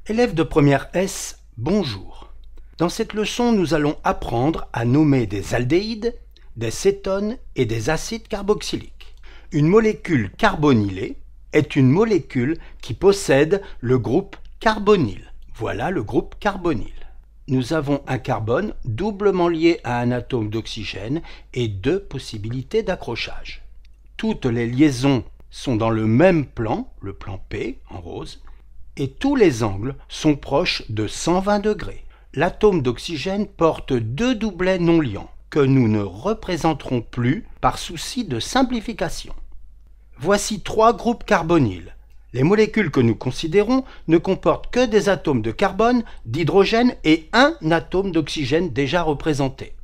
Élèves de première S, bonjour. Dans cette leçon, nous allons apprendre à nommer des aldéhydes, des cétones et des acides carboxyliques. Une molécule carbonylée est une molécule qui possède le groupe carbonyle. Voilà le groupe carbonyle. Nous avons un carbone doublement lié à un atome d'oxygène et deux possibilités d'accrochage. Toutes les liaisons sont dans le même plan, le plan P en rose, et tous les angles sont proches de 120 degrés. L'atome d'oxygène porte deux doublets non liants que nous ne représenterons plus par souci de simplification. Voici trois groupes carbonyles. Les molécules que nous considérons ne comportent que des atomes de carbone, d'hydrogène et un atome d'oxygène déjà représenté.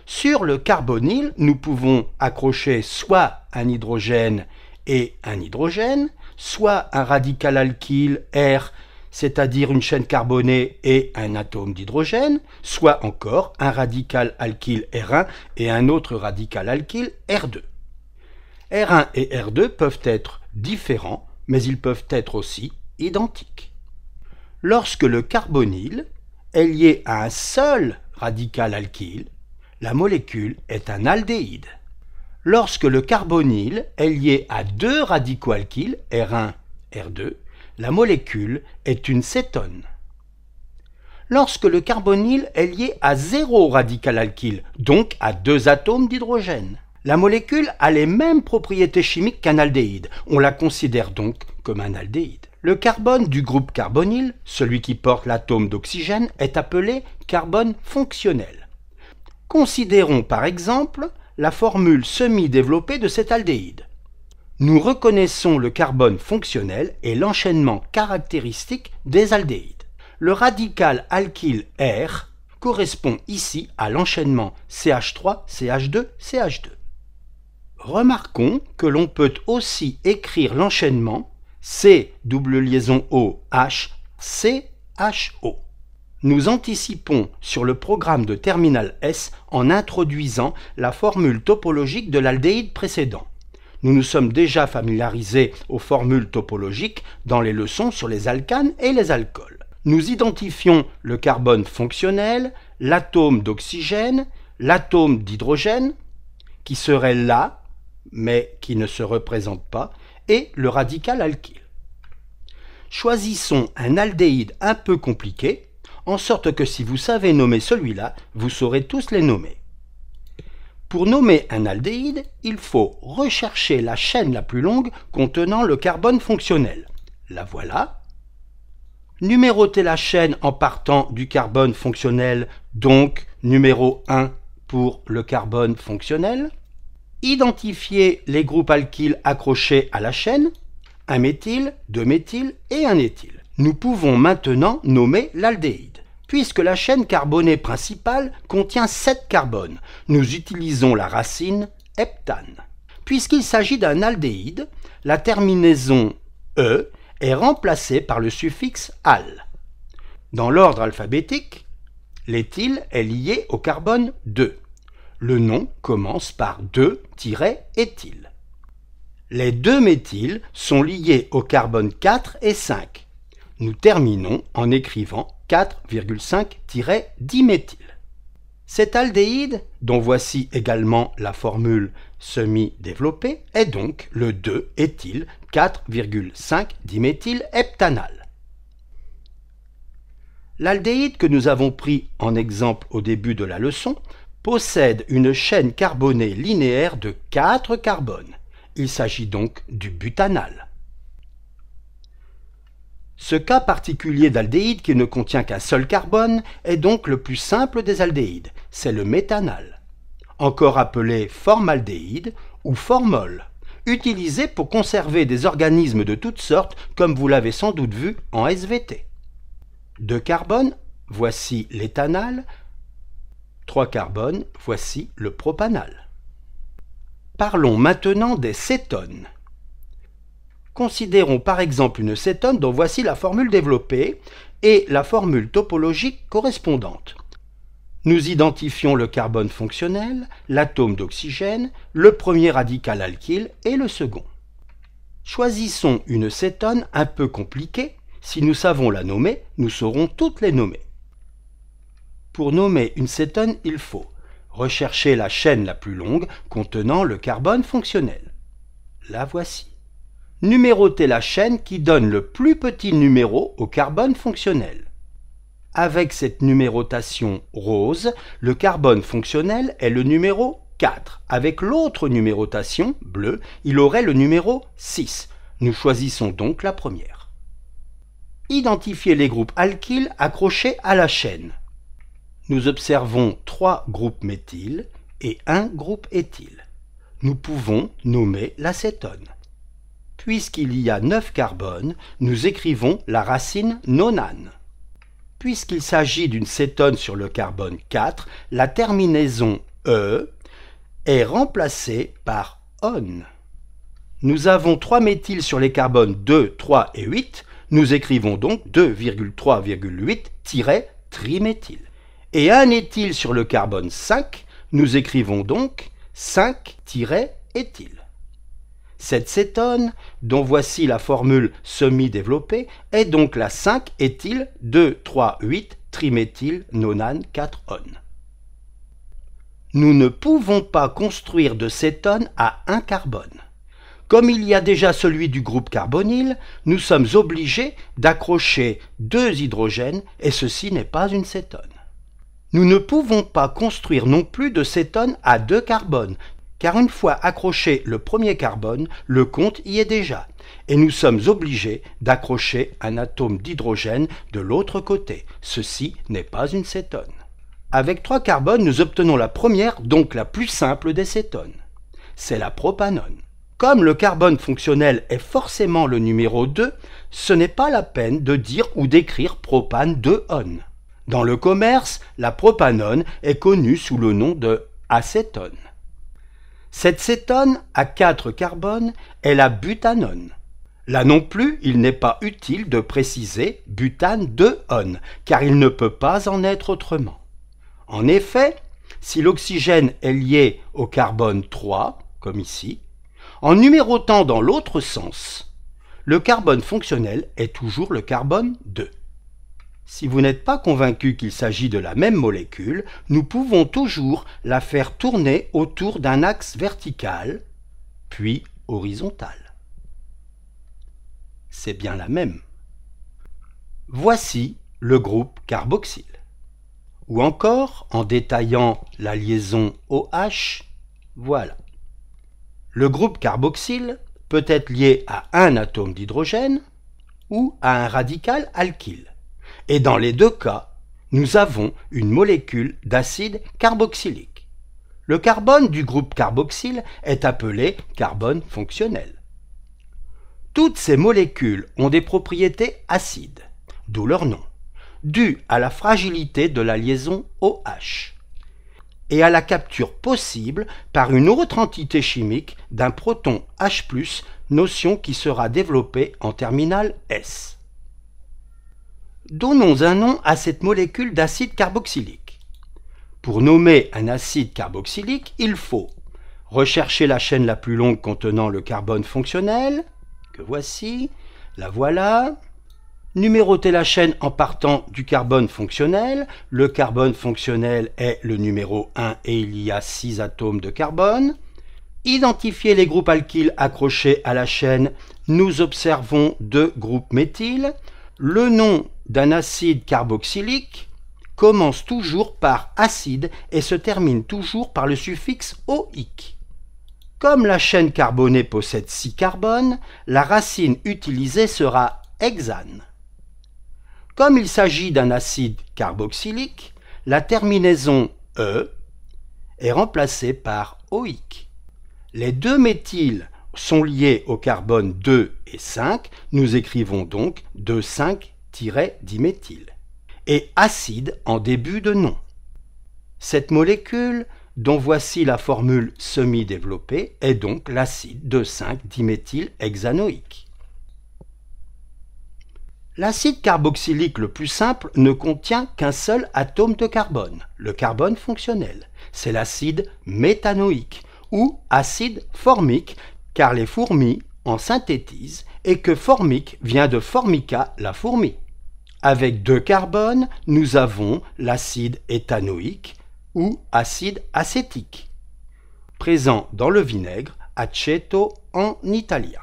Sur le carbonyle, nous pouvons accrocher soit un hydrogène et un hydrogène, soit un radical alkyle R, c'est-à-dire une chaîne carbonée et un atome d'hydrogène, soit encore un radical alkyle R1 et un autre radical alkyle R2. R1 et R2 peuvent être différents, mais ils peuvent être aussi identiques. Lorsque le carbonyle est lié à un seul radical alkyle, la molécule est un aldéhyde. Lorsque le carbonyle est lié à deux radicaux alkyles, R1, R2, la molécule est une cétone. Lorsque le carbonyle est lié à zéro radical alkyle, donc à deux atomes d'hydrogène, la molécule a les mêmes propriétés chimiques qu'un aldéhyde. On la considère donc comme un aldéhyde. Le carbone du groupe carbonyle, celui qui porte l'atome d'oxygène, est appelé carbone fonctionnel. Considérons par exemple la formule semi-développée de cet aldéhyde. Nous reconnaissons le carbone fonctionnel et l'enchaînement caractéristique des aldéhydes. Le radical alkyle R correspond ici à l'enchaînement CH3, CH2, CH2. Remarquons que l'on peut aussi écrire l'enchaînement C double liaison O H CHO. Nous anticipons sur le programme de terminale S en introduisant la formule topologique de l'aldéhyde précédent. Nous nous sommes déjà familiarisés aux formules topologiques dans les leçons sur les alcanes et les alcools. Nous identifions le carbone fonctionnel, l'atome d'oxygène, l'atome d'hydrogène, qui serait là, mais qui ne se représente pas, et le radical alkyle. Choisissons un aldéhyde un peu compliqué, en sorte que si vous savez nommer celui-là, vous saurez tous les nommer. Pour nommer un aldéhyde, il faut rechercher la chaîne la plus longue contenant le carbone fonctionnel. La voilà. Numéroter la chaîne en partant du carbone fonctionnel, donc numéro 1 pour le carbone fonctionnel. Identifier les groupes alkyles accrochés à la chaîne, un méthyle, deux méthyles et un éthyle. Nous pouvons maintenant nommer l'aldéhyde. Puisque la chaîne carbonée principale contient 7 carbones, nous utilisons la racine heptane. Puisqu'il s'agit d'un aldéhyde, la terminaison E est remplacée par le suffixe -al. Dans l'ordre alphabétique, l'éthyle est lié au carbone 2. Le nom commence par 2-éthyle. Les deux méthyles sont liés au carbone 4 et 5. Nous terminons en écrivant 4,5-diméthyle. Cet aldéhyde, dont voici également la formule semi-développée, est donc le 2-éthyl 4,5-diméthylheptanal. L'aldéhyde que nous avons pris en exemple au début de la leçon possède une chaîne carbonée linéaire de 4 carbones. Il s'agit donc du butanal. Ce cas particulier d'aldéhyde qui ne contient qu'un seul carbone est donc le plus simple des aldéhydes, c'est le méthanal, encore appelé formaldéhyde ou formol, utilisé pour conserver des organismes de toutes sortes comme vous l'avez sans doute vu en SVT. 2 carbones, voici l'éthanal, 3 carbones, voici le propanal. Parlons maintenant des cétones. Considérons par exemple une cétone dont voici la formule développée et la formule topologique correspondante. Nous identifions le carbone fonctionnel, l'atome d'oxygène, le premier radical alkyle et le second. Choisissons une cétone un peu compliquée, Si nous savons la nommer, nous saurons toutes les nommer. Pour nommer une cétone, il faut rechercher la chaîne la plus longue contenant le carbone fonctionnel. La voici. Numéroter la chaîne qui donne le plus petit numéro au carbone fonctionnel. Avec cette numérotation rose, le carbone fonctionnel est le numéro 4. Avec l'autre numérotation, bleu, il aurait le numéro 6. Nous choisissons donc la première. Identifier les groupes alkyles accrochés à la chaîne. Nous observons 3 groupes méthyl et 1 groupe éthyle. Nous pouvons nommer l'acétone. Puisqu'il y a 9 carbones, nous écrivons la racine nonane. Puisqu'il s'agit d'une cétone sur le carbone 4, la terminaison E est remplacée par on. Nous avons 3 méthyls sur les carbones 2, 3 et 8, nous écrivons donc 2,3,8-triméthyl. Et un éthyle sur le carbone 5, nous écrivons donc 5-éthyle. Cette cétone, dont voici la formule semi-développée, est donc la 5-éthyle 2,3,8-triméthylnonane-4-one. Nous ne pouvons pas construire de cétone à un carbone. Comme il y a déjà celui du groupe carbonyle, nous sommes obligés d'accrocher 2 hydrogènes et ceci n'est pas une cétone. Nous ne pouvons pas construire non plus de cétone à 2 carbones, car une fois accroché le premier carbone, le compte y est déjà, et nous sommes obligés d'accrocher un atome d'hydrogène de l'autre côté. Ceci n'est pas une cétone. Avec 3 carbones, nous obtenons la première, donc la plus simple des cétones. C'est la propanone. Comme le carbone fonctionnel est forcément le numéro 2, ce n'est pas la peine de dire ou d'écrire propane 2-on. Dans le commerce, la propanone est connue sous le nom de acétone. Cette cétone à 4 carbones est la butanone. Là non plus, il n'est pas utile de préciser butane 2-on, car il ne peut pas en être autrement. En effet, si l'oxygène est lié au carbone 3, comme ici, en numérotant dans l'autre sens, le carbone fonctionnel est toujours le carbone 2. Si vous n'êtes pas convaincu qu'il s'agit de la même molécule, nous pouvons toujours la faire tourner autour d'un axe vertical, puis horizontal. C'est bien la même. Voici le groupe carboxyle. Ou encore, en détaillant la liaison OH, voilà. Le groupe carboxyle peut être lié à un atome d'hydrogène ou à un radical alkyle. Et dans les deux cas, nous avons une molécule d'acide carboxylique. Le carbone du groupe carboxyle est appelé carbone fonctionnel. Toutes ces molécules ont des propriétés acides, d'où leur nom, dû à la fragilité de la liaison OH et à la capture possible par une autre entité chimique d'un proton H+, notion qui sera développée en terminale S. Donnons un nom à cette molécule d'acide carboxylique. Pour nommer un acide carboxylique, il faut rechercher la chaîne la plus longue contenant le carbone fonctionnel, que voici, la voilà. Numéroter la chaîne en partant du carbone fonctionnel. Le carbone fonctionnel est le numéro 1 et il y a 6 atomes de carbone. Identifier les groupes alkyles accrochés à la chaîne. Nous observons 2 groupes méthyl. Le nom d'un acide carboxylique commence toujours par acide et se termine toujours par le suffixe oïque. Comme la chaîne carbonée possède 6 carbones, la racine utilisée sera hexane. Comme il s'agit d'un acide carboxylique, la terminaison E est remplacée par oïque. Les 2 méthyls sont liés au carbone 2 et 5, nous écrivons donc 2,5-diméthyl. Et acide en début de nom. Cette molécule, dont voici la formule semi-développée, est donc l'acide 2,5-diméthylhexanoïque. L'acide carboxylique le plus simple ne contient qu'un seul atome de carbone, le carbone fonctionnel. C'est l'acide méthanoïque ou acide formique, car les fourmis en synthétisent et que formique vient de formica, la fourmi. Avec 2 carbones, nous avons l'acide éthanoïque ou acide acétique, présent dans le vinaigre aceto en italien.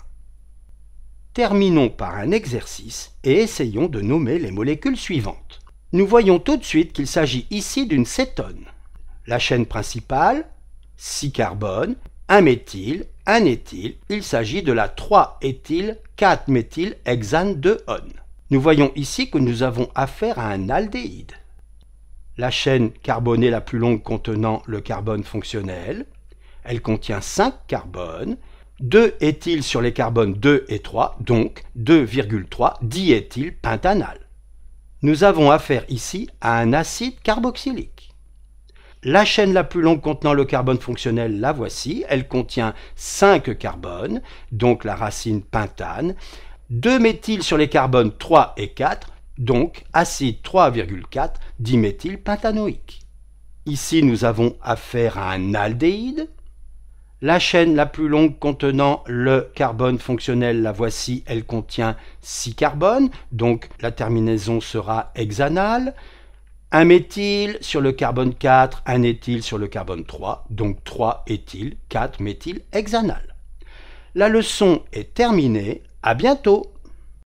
Terminons par un exercice et essayons de nommer les molécules suivantes. Nous voyons tout de suite qu'il s'agit ici d'une cétone. La chaîne principale, 6 carbones, 1 méthyle, 1 éthyle, il s'agit de la 3-éthyl 4-méthylhexane 2-one. Nous voyons ici que nous avons affaire à un aldéhyde. La chaîne carbonée la plus longue contenant le carbone fonctionnel, elle contient 5 carbones, 2 éthyles sur les carbones 2 et 3, donc 2,3 diéthylpentanal. Nous avons affaire ici à un acide carboxylique. La chaîne la plus longue contenant le carbone fonctionnel, la voici, elle contient 5 carbones, donc la racine pentane, 2 méthyles sur les carbones 3 et 4, donc acide 3,4 diméthylpentanoïque. Ici, nous avons affaire à un aldéhyde. La chaîne la plus longue contenant le carbone fonctionnel, la voici, elle contient 6 carbones, donc la terminaison sera hexanale. Un méthyle sur le carbone 4, un éthyle sur le carbone 3, donc 3 éthyl, 4 méthylhexanal. La leçon est terminée, à bientôt!